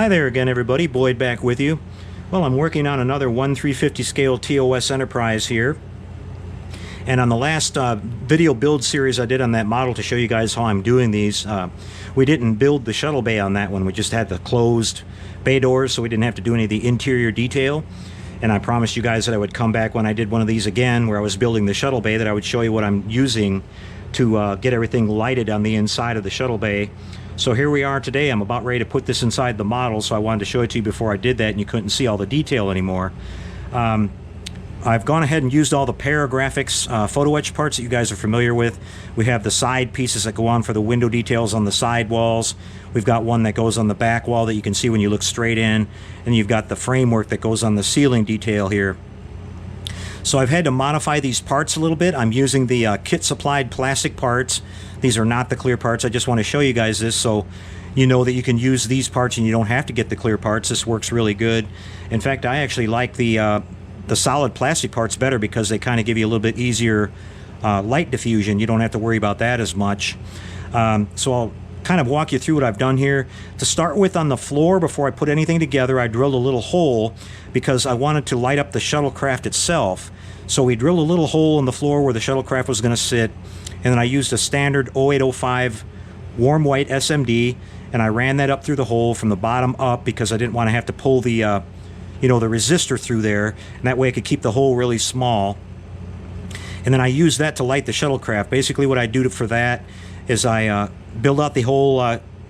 Hi there again, everybody. Boyd back with you. Well, I'm working on another 1/350 scale TOS Enterprise here. And on the last video build series I did on that model to show you guys how I'm doing these, we didn't build the shuttle bay on that one. We just had the closed bay doors, so we didn't have to do any of the interior detail. And I promised you guys that I would come back when I did one of these again, where I was building the shuttle bay, that I would show you what I'm using to get everything lighted on the inside of the shuttle bay. So here we are today. I'm about ready to put this inside the model, so I wanted to show it to you before I did that, and you couldn't see all the detail anymore. I've gone ahead and used all the paragraphics photo etch parts that you guys are familiar with. We have the side pieces that go on for the window details on the side walls. We've got one that goes on the back wall that you can see when you look straight in, and you've got the framework that goes on the ceiling detail here. So I've had to modify these parts a little bit. I'm using the kit supplied plastic parts. These are not the clear parts. I just want to show you guys this so you know that you can use these parts and you don't have to get the clear parts. This works really good. In fact, I actually like the solid plastic parts better because they kind of give you a little bit easier light diffusion. You don't have to worry about that as much. So I'll kind of walk you through what I've done here. To start with, on the floor, before I put anything together, I drilled a little hole because I wanted to light up the shuttlecraft itself. So we drilled a little hole in the floor where the shuttlecraft was going to sit, and then I used a standard 0805 warm white SMD, and I ran that up through the hole from the bottom up because I didn't want to have to pull the the resistor through there, and that way I could keep the hole really small. And then I used that to light the shuttlecraft. Basically what I do for that is I build out the whole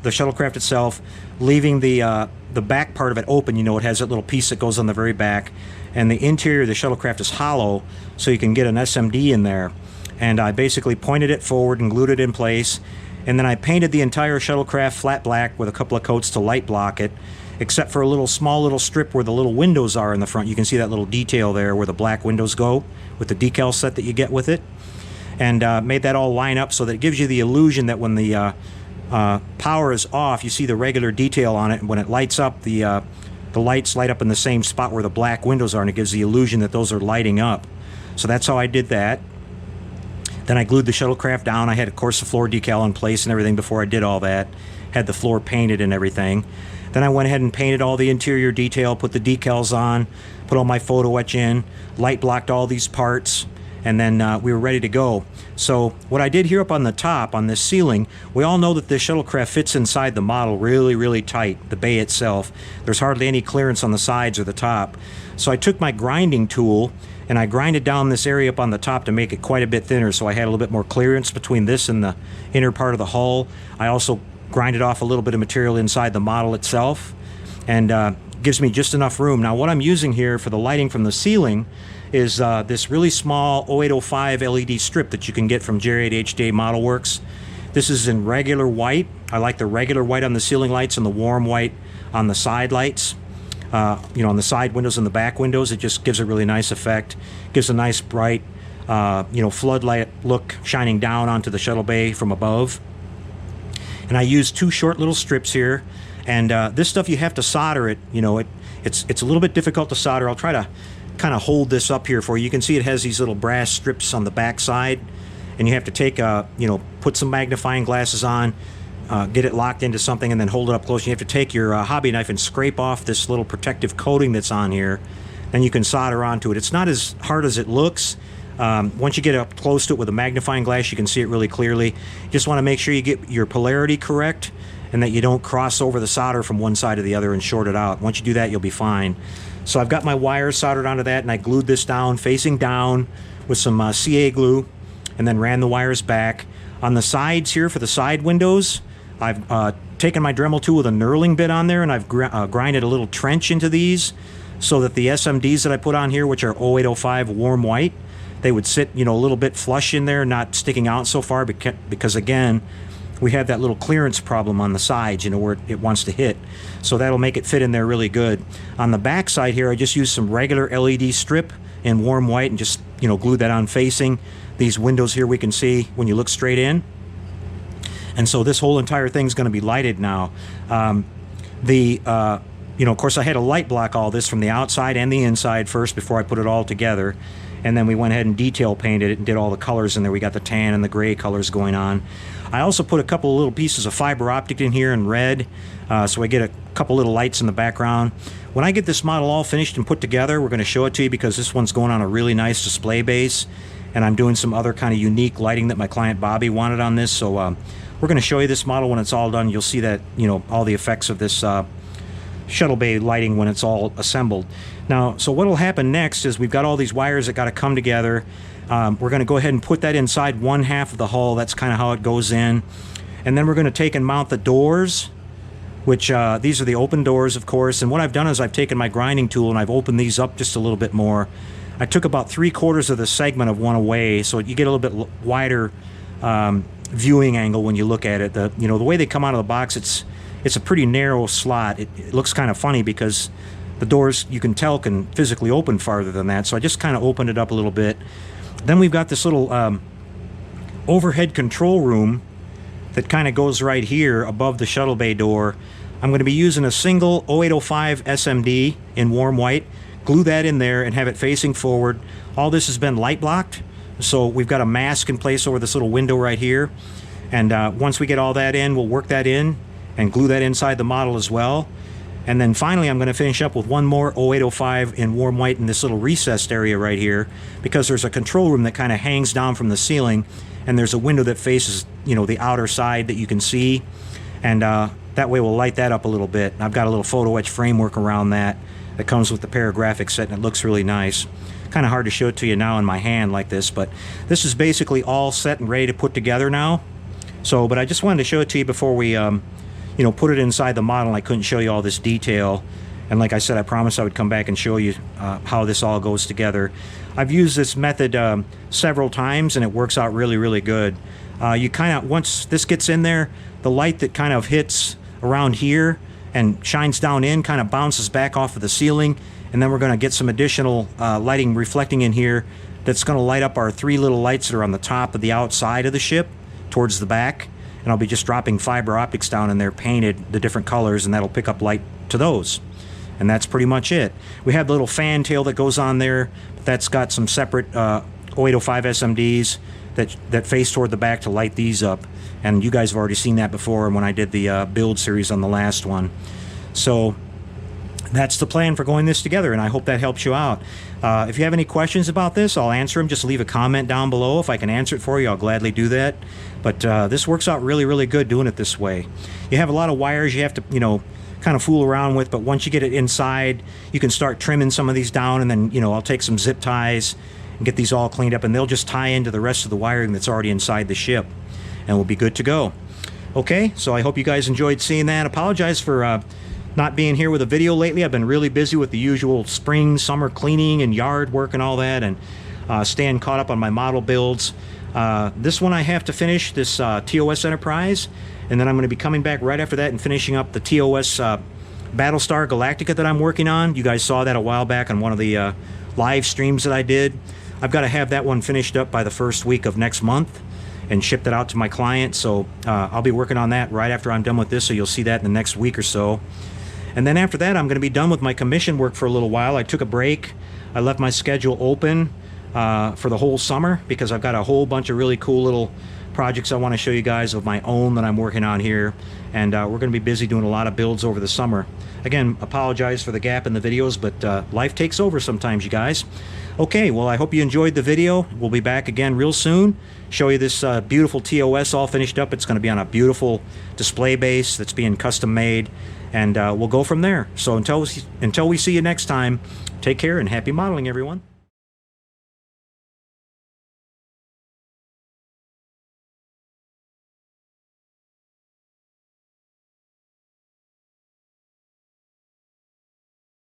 the shuttlecraft itself, leaving the back part of it open. It has that little piece that goes on the very back, and the interior of the shuttlecraft is hollow, so you can get an SMD in there. And I basically pointed it forward and glued it in place, and then I painted the entire shuttlecraft flat black with a couple of coats to light block it, except for a small little strip where the little windows are in the front. You can see that little detail there where the black windows go with the decal set that you get with it, and made that all line up so that it gives you the illusion that when the power is off, you see the regular detail on it, and when it lights up, the lights light up in the same spot where the black windows are, and it gives the illusion that those are lighting up. So that's how I did that. Then I glued the shuttlecraft down. I had, of course, the floor decal in place and everything before I did all that. Had the floor painted and everything. Then I went ahead and painted all the interior detail, put the decals on, put all my photo etch in, light blocked all these parts, and then we were ready to go. So what I did here up on the top, on this ceiling, we all know that this shuttlecraft fits inside the model really, really tight, the bay itself. There's hardly any clearance on the sides or the top. So I took my grinding tool and I grinded down this area up on the top to make it quite a bit thinner, so I had a little bit more clearance between this and the inner part of the hull. I also grinded off a little bit of material inside the model itself, and gives me just enough room. Now what I'm using here for the lighting from the ceiling is this really small 0805 LED strip that you can get from Jerry at HDA Model Works. This is in regular white. I like the regular white on the ceiling lights and the warm white on the side lights. On the side windows and the back windows. It just gives a really nice effect. Gives a nice bright floodlight look shining down onto the shuttle bay from above. And I used two short little strips here, and this stuff you have to solder it. It's a little bit difficult to solder. I'll try to kind of hold this up here for you. You can see it has these little brass strips on the back side, and you have to take put some magnifying glasses on, get it locked into something, and then hold it up close. You have to take your hobby knife and scrape off this little protective coating that's on here, and you can solder onto it. It's not as hard as it looks. Once you get up close to it with a magnifying glass, you can see it really clearly. You just want to make sure you get your polarity correct and that you don't cross over the solder from one side to the other and short it out. Once you do that, you'll be fine. So I've got my wires soldered onto that, and I glued this down facing down with some CA glue, and then ran the wires back. On the sides here for the side windows, I've taken my Dremel tool with a knurling bit on there, and I've grinded a little trench into these so that the SMDs that I put on here, which are 0805 warm white, they would sit a little bit flush in there, not sticking out so far, because again, we have that little clearance problem on the sides, where it wants to hit. So that'll make it fit in there really good. On the back side here, I just used some regular LED strip in warm white and just glued that on facing these windows here we can see when you look straight in. And so this whole entire thing's going to be lighted now. Of course, I had to light block all this from the outside and the inside first before I put it all together. and then we went ahead and detail painted it and did all the colors in there. We got the tan and the gray colors going on. I also put a couple of little pieces of fiber optic in here in red, so I get a couple little lights in the background. When I get this model all finished and put together, we're going to show it to you because this one's going on a really nice display base, and I'm doing some other kind of unique lighting that my client Bobby wanted on this. So we're going to show you this model when it's all done. You'll see that, you know, all the effects of this shuttle bay lighting when it's all assembled. Now, so what will happen next is we've got all these wires that got to come together. We're going to go ahead and put that inside one half of the hull. That's kind of how it goes in. And then we're going to take and mount the doors, which these are the open doors, of course. And what I've done is I've taken my grinding tool and I've opened these up just a little bit more. I took about 3/4 of the segment of one away, so you get a little bit wider viewing angle when you look at it. The way they come out of the box, it's a pretty narrow slot. It looks kind of funny because the doors, you can tell, can physically open farther than that. So I just kind of opened it up a little bit. Then we've got this little overhead control room that kind of goes right here above the shuttle bay door. I'm going to be using a single 0805 SMD in warm white. Glue that in there and have it facing forward. All this has been light blocked, so we've got a mask in place over this little window right here. And once we get all that in, we'll work that in and glue that inside the model as well. And then finally, I'm going to finish up with one more 0805 in warm white in this little recessed area right here, because there's a control room that kind of hangs down from the ceiling, and there's a window that faces, you know, the outer side that you can see, and that way we'll light that up a little bit. I've got a little photo etch framework around that comes with the paragraphic set, and it looks really nice. Kind of hard to show it to you now in my hand like this, but this is basically all set and ready to put together now. So, but I just wanted to show it to you before we put it inside the model. I couldn't show you all this detail, and like I said, I promised I would come back and show you how this all goes together. I've used this method several times, and it works out really, really good. You kind of, once this gets in there, the light that kind of hits around here and shines down in kind of bounces back off of the ceiling, and then we're going to get some additional lighting reflecting in here that's going to light up our 3 little lights that are on the top of the outside of the ship towards the back. And I'll be just dropping fiber optics down in there painted the different colors, and that'll pick up light to those. And that's pretty much it. We have the little fan tail that goes on there, but that's got some separate 0805 SMDs that face toward the back to light these up. And you guys have already seen that before when I did the build series on the last one. So that's the plan for going this together, and I hope that helps you out. If you have any questions about this, I'll answer them. Just leave a comment down below. If I can answer it for you, I'll gladly do that. But this works out really, really good doing it this way. You have a lot of wires you have to, kind of fool around with, but once you get it inside, you can start trimming some of these down, and then, I'll take some zip ties and get these all cleaned up, and they'll just tie into the rest of the wiring that's already inside the ship, and we'll be good to go. Okay, so I hope you guys enjoyed seeing that. Apologize for not being here with a video lately. I've been really busy with the usual spring, summer cleaning and yard work and all that, and staying caught up on my model builds. This one I have to finish, this TOS Enterprise, and then I'm going to be coming back right after that and finishing up the TOS Battlestar Galactica that I'm working on. You guys saw that a while back on one of the live streams that I did. I've got to have that one finished up by the first week of next month and ship that out to my client. So I'll be working on that right after I'm done with this, so you'll see that in the next week or so. And then after that, I'm going to be done with my commission work for a little while. I took a break. I left my schedule open for the whole summer because I've got a whole bunch of really cool little projects I want to show you guys of my own that I'm working on here. And we're going to be busy doing a lot of builds over the summer. Again, apologize for the gap in the videos, but life takes over sometimes, you guys. Okay, well, I hope you enjoyed the video. We'll be back again real soon. Show you this beautiful TOS all finished up. It's going to be on a beautiful display base that's being custom made. And we'll go from there. So until we see you next time, take care and happy modeling, everyone.